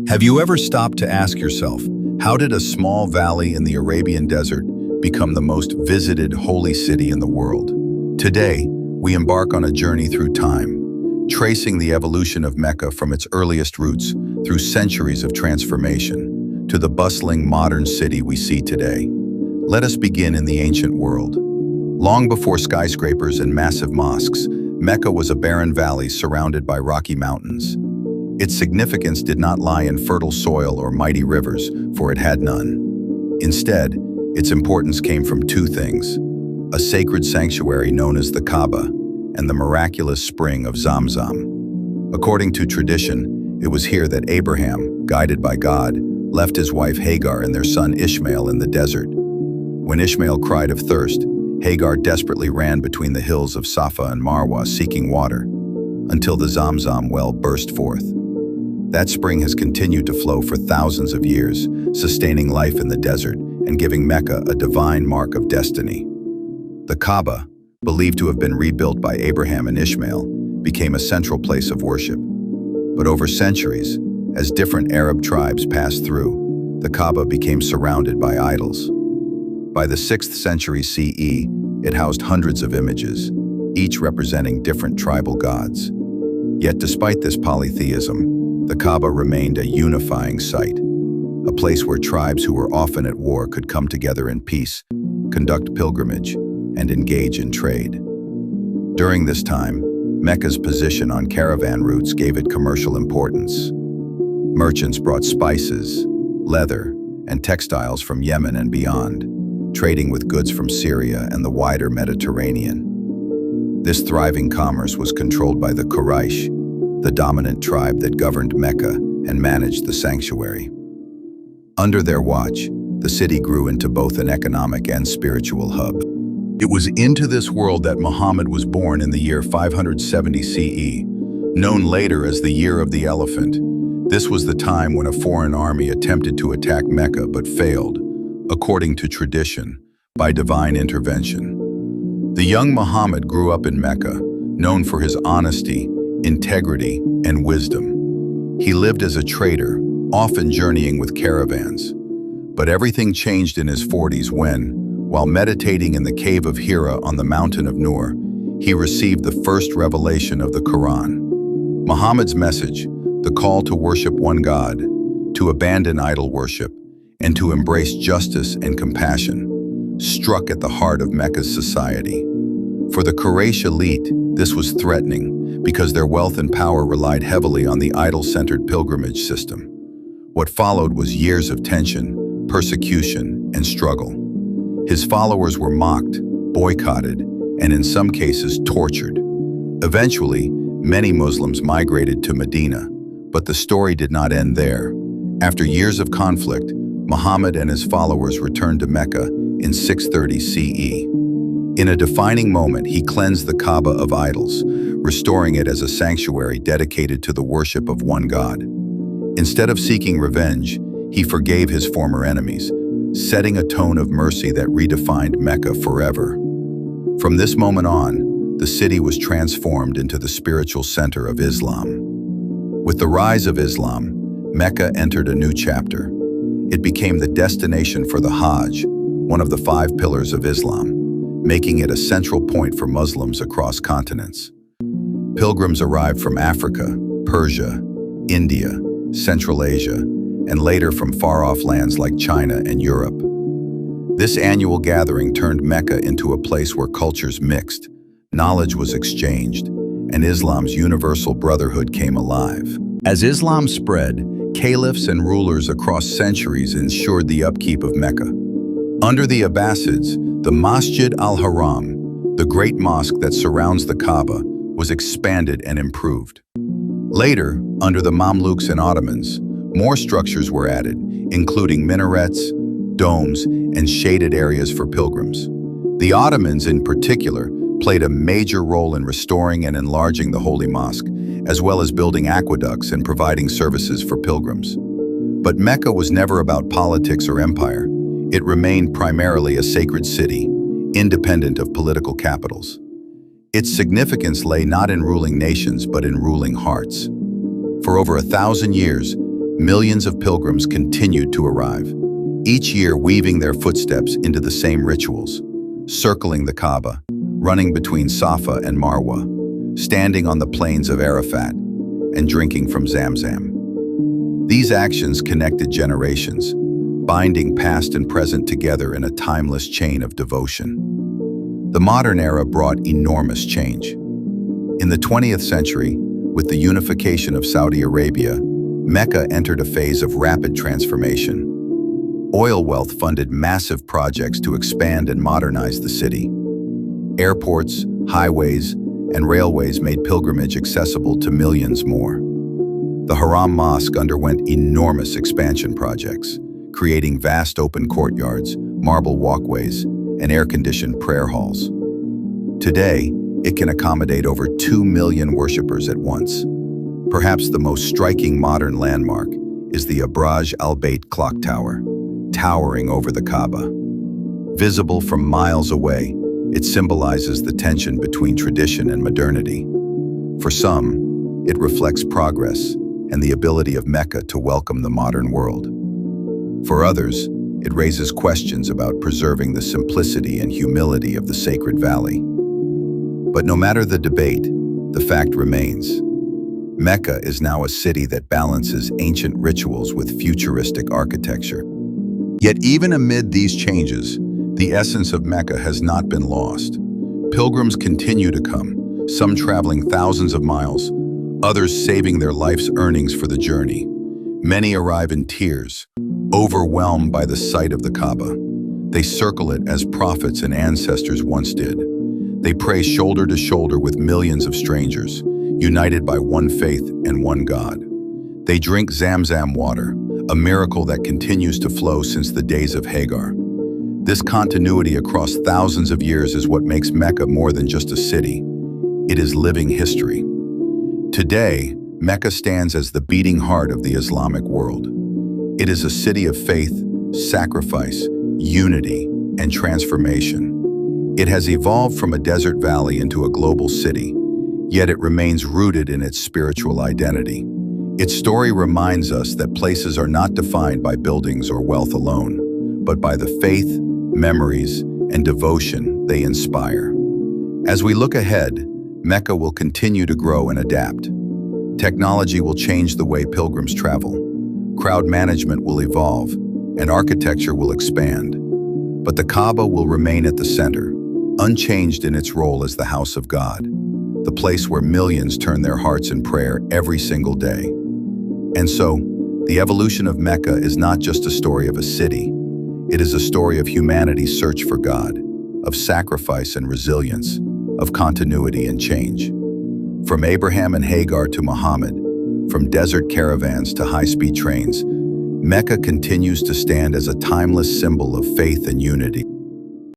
Have you ever stopped to ask yourself, how did a small valley in the Arabian desert become the most visited holy city in the world? Today, we embark on a journey through time, tracing the evolution of Mecca from its earliest roots through centuries of transformation to the bustling modern city we see today. Let us begin in the ancient world. Long before skyscrapers and massive mosques, Mecca was a barren valley surrounded by rocky mountains. Its significance did not lie in fertile soil or mighty rivers, for it had none. Instead, its importance came from two things: a sacred sanctuary known as the Kaaba and the miraculous spring of Zamzam. According to tradition, it was here that Abraham, guided by God, left his wife Hagar and their son Ishmael in the desert. When Ishmael cried of thirst, Hagar desperately ran between the hills of Safa and Marwa seeking water, until the Zamzam well burst forth. That spring has continued to flow for thousands of years, sustaining life in the desert and giving Mecca a divine mark of destiny. The Kaaba, believed to have been rebuilt by Abraham and Ishmael, became a central place of worship. But over centuries, as different Arab tribes passed through, the Kaaba became surrounded by idols. By the 6th century CE, it housed hundreds of images, each representing different tribal gods. Yet despite this polytheism, the Kaaba remained a unifying site, a place where tribes who were often at war could come together in peace, conduct pilgrimage, and engage in trade. During this time, Mecca's position on caravan routes gave it commercial importance. Merchants brought spices, leather, and textiles from Yemen and beyond, trading with goods from Syria and the wider Mediterranean. This thriving commerce was controlled by the Quraysh, the dominant tribe that governed Mecca and managed the sanctuary. Under their watch, the city grew into both an economic and spiritual hub. It was into this world that Muhammad was born in the year 570 CE, known later as the Year of the Elephant. This was the time when a foreign army attempted to attack Mecca but failed, according to tradition, by divine intervention. The young Muhammad grew up in Mecca, known for his honesty, integrity, and wisdom. He lived as a trader, often journeying with caravans. But everything changed in his 40s when, while meditating in the cave of Hira on the mountain of Nur, he received the first revelation of the Quran. Muhammad's message, the call to worship one God, to abandon idol worship, and to embrace justice and compassion, struck at the heart of Mecca's society. For the Quraysh elite, this was threatening because their wealth and power relied heavily on the idol-centered pilgrimage system. What followed was years of tension, persecution, and struggle. His followers were mocked, boycotted, and in some cases tortured. Eventually, many Muslims migrated to Medina, but the story did not end there. After years of conflict, Muhammad and his followers returned to Mecca in 630 CE. In a defining moment, he cleansed the Kaaba of idols, restoring it as a sanctuary dedicated to the worship of one God. Instead of seeking revenge, he forgave his former enemies, setting a tone of mercy that redefined Mecca forever. From this moment on, the city was transformed into the spiritual center of Islam. With the rise of Islam, Mecca entered a new chapter. It became the destination for the Hajj, one of the 5 pillars of Islam, making it a central point for Muslims across continents. Pilgrims arrived from Africa, Persia, India, Central Asia, and later from far-off lands like China and Europe. This annual gathering turned Mecca into a place where cultures mixed, knowledge was exchanged, and Islam's universal brotherhood came alive. As Islam spread, caliphs and rulers across centuries ensured the upkeep of Mecca. Under the Abbasids, the Masjid al-Haram, the great mosque that surrounds the Kaaba, was expanded and improved. Later, under the Mamluks and Ottomans, more structures were added, including minarets, domes, and shaded areas for pilgrims. The Ottomans, in particular, played a major role in restoring and enlarging the Holy Mosque, as well as building aqueducts and providing services for pilgrims. But Mecca was never about politics or empire. It remained primarily a sacred city, independent of political capitals. Its significance lay not in ruling nations, but in ruling hearts. For over 1,000 years, millions of pilgrims continued to arrive, each year weaving their footsteps into the same rituals, circling the Kaaba, running between Safa and Marwa, standing on the plains of Arafat, and drinking from Zamzam. These actions connected generations, binding past and present together in a timeless chain of devotion. The modern era brought enormous change. In the 20th century, with the unification of Saudi Arabia, Mecca entered a phase of rapid transformation. Oil wealth funded massive projects to expand and modernize the city. Airports, highways, and railways made pilgrimage accessible to millions more. The Haram Mosque underwent enormous expansion projects, creating vast open courtyards, marble walkways, and air-conditioned prayer halls. Today, it can accommodate over 2 million worshippers at once. Perhaps the most striking modern landmark is the Abraj al-Bayt clock tower, towering over the Kaaba. Visible from miles away, it symbolizes the tension between tradition and modernity. For some, it reflects progress and the ability of Mecca to welcome the modern world. For others, it raises questions about preserving the simplicity and humility of the sacred valley. But no matter the debate, the fact remains. Mecca is now a city that balances ancient rituals with futuristic architecture. Yet even amid these changes, the essence of Mecca has not been lost. Pilgrims continue to come, some traveling thousands of miles, others saving their life's earnings for the journey. Many arrive in tears, overwhelmed by the sight of the Kaaba. They circle it as prophets and ancestors once did. They pray shoulder to shoulder with millions of strangers, united by one faith and one God. They drink Zamzam water, a miracle that continues to flow since the days of Hagar. This continuity across thousands of years is what makes Mecca more than just a city. It is living history. Today, Mecca stands as the beating heart of the Islamic world. It is a city of faith, sacrifice, unity, and transformation. It has evolved from a desert valley into a global city, yet it remains rooted in its spiritual identity. Its story reminds us that places are not defined by buildings or wealth alone, but by the faith, memories, and devotion they inspire. As we look ahead, Mecca will continue to grow and adapt. Technology will change the way pilgrims travel. Crowd management will evolve, and architecture will expand. But the Kaaba will remain at the center, unchanged in its role as the house of God, the place where millions turn their hearts in prayer every single day. And so, the evolution of Mecca is not just a story of a city. It is a story of humanity's search for God, of sacrifice and resilience, of continuity and change. From Abraham and Hagar to Muhammad, from desert caravans to high-speed trains, Mecca continues to stand as a timeless symbol of faith and unity.